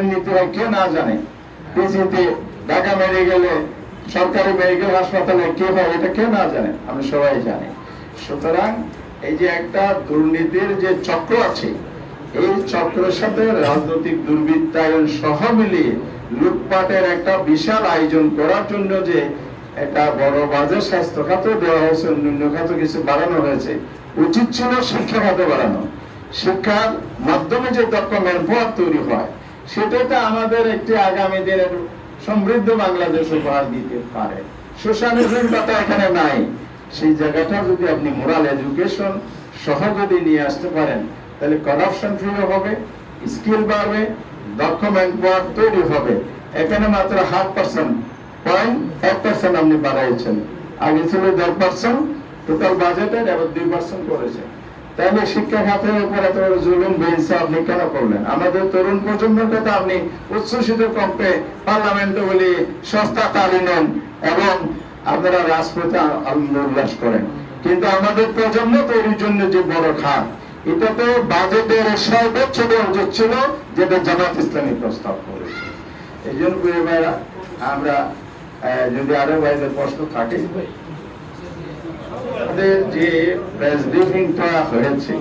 দুর্নীতি হয় কে না জানে? পিজিতে ঢাকা মেডিকেলে সরকারি মেডিকেল হাসপাতালে কে হয় এটা কে না জানে? আমরা সবাই জানি। সুতরাং এই যে একটা দুর্নীতির যে চক্র আছে, এই চক্রের সাথে রাজনৈতিক দুর্বৃত্তায়ন সহ মিলিয়ে লুটপাটের একটা বিশাল আয়োজন করার জন্য যে একটা বড় বাজেট স্বাস্থ্য খাতে দেওয়া হয়েছে, অন্যান্য খাতে কিছু বাড়ানো হয়েছে। উচিত ছিল শিক্ষা খাতে বাড়ানো। শিক্ষার মাধ্যমে যে দক্ষ ম্যানপাওয়ার তৈরি হয়, সেটাতে আমাদের একটি আগামী দিনের সমৃদ্ধ বাংলাদেশ উপহার দিতে পারে। সোশ্যালিজম কথা এখানে নাই। সেই জায়গাটা যদি আপনি মোরাল এডুকেশন সহ যদি নিয়ে আসতে পারেন, তাহলে করাপশন ফ্রি হবে, স্কিল বাড়বে, দক্ষ ম্যানপাওয়ার তৈরি হবে। এখানে মাত্র 0.5% আপনি বাড়াইছেন। আগে ছিল 10%, টোটাল বাজেটের এবার 2% করেছে। তাহলে শিক্ষা খাতের উপর এত বড় জুলুম বেইনসাফ আপনি কেন করলেন? আমাদের তরুণ প্রজন্মকে তো আপনি উচ্ছ্বসিত কণ্ঠে পার্লামেন্টে বলি সস্তা তালি নেন এবং আপনারা রাজপথে আনন্দ উল্লাস করেন, কিন্তু আমাদের প্রজন্ম তৈরির জন্য যে বড় খাত, এটা তো বাজেটের সর্বোচ্চ উচিত ছিল, যেটা জামাত ইসলামী প্রস্তাব করেছে। এই জন্য আমরা যদি আরো বাইরে প্রশ্ন থাকে, আমাদের যে প্রেস ব্রিফিংটা হয়েছে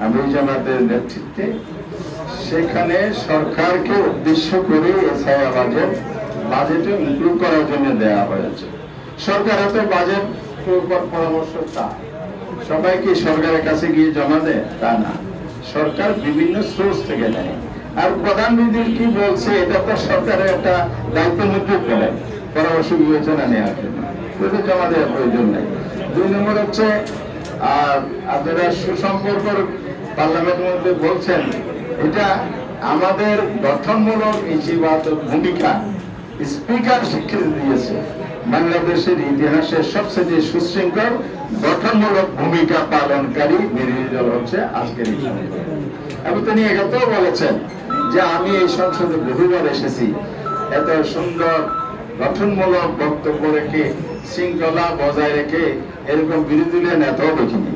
আমির জামাতের নেতৃত্বে, সেখানে সরকারকে উদ্দেশ্য করে এসআইআর বাজেটে ইনক্লুড করার জন্য দেওয়া হয়েছে। সরকার এত বাজেট পরামর্শ চায়, সবাই কি সরকারের কাছে গিয়ে জমা দেয়? তা না, সরকার বিভিন্ন সোর্স থেকে নেয়। আর প্রধানমন্ত্রী কি বলছে, এটা তো সরকারের একটা দায়িত্ব মধ্যে পড়ে পরামর্শ বিবেচনা নেওয়ার জন্য, জমা দেওয়ার প্রয়োজন নেই। 2 নম্বর হচ্ছে, আর আপনারা সুসম্পর্ক পার্লামেন্টের মধ্যে বলছেন, এটা আমাদের গঠনমূলক ইতিবাচক ভূমিকা স্পিকার স্বীকৃতি দিয়েছে। বাংলাদেশের ইতিহাসের সবচেয়ে সুশৃঙ্খল গঠনমূলক ভূমিকা পালনকারী বিরোধী দল হচ্ছে আজকের এই সংসদ। এবং তিনি একথাও বলেছেন যে আমি এই সংসদে বহুবার এসেছি, এত সুন্দর গঠনমূলক বক্তব্য রেখে শৃঙ্খলা বজায় রেখে এরকম বিরোধী দলীয় নেতাও দেখিনি।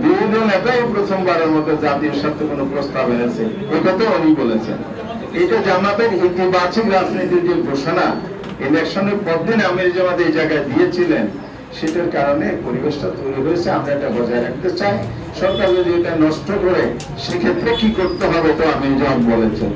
বিরোধী দল নেতাই প্রথমবারের মতো জাতীয় স্বার্থে কোনো প্রস্তাব এনেছে, এই কথা উনি বলেছেন। এটা জামাতের ইতিবাচক রাজনীতির যে ঘোষণা ইলেকশনের পরদিন আমির জামাত এই জায়গায় দিয়েছিলেন, সেটার কারণে পরিবেশটা তৈরি হয়েছে। আমরা এটা বজায় রাখতে চাই। সরকার যদি এটা নষ্ট করে, সেক্ষেত্রে কি করতে হবে তো আমির জামাত বলেছেন।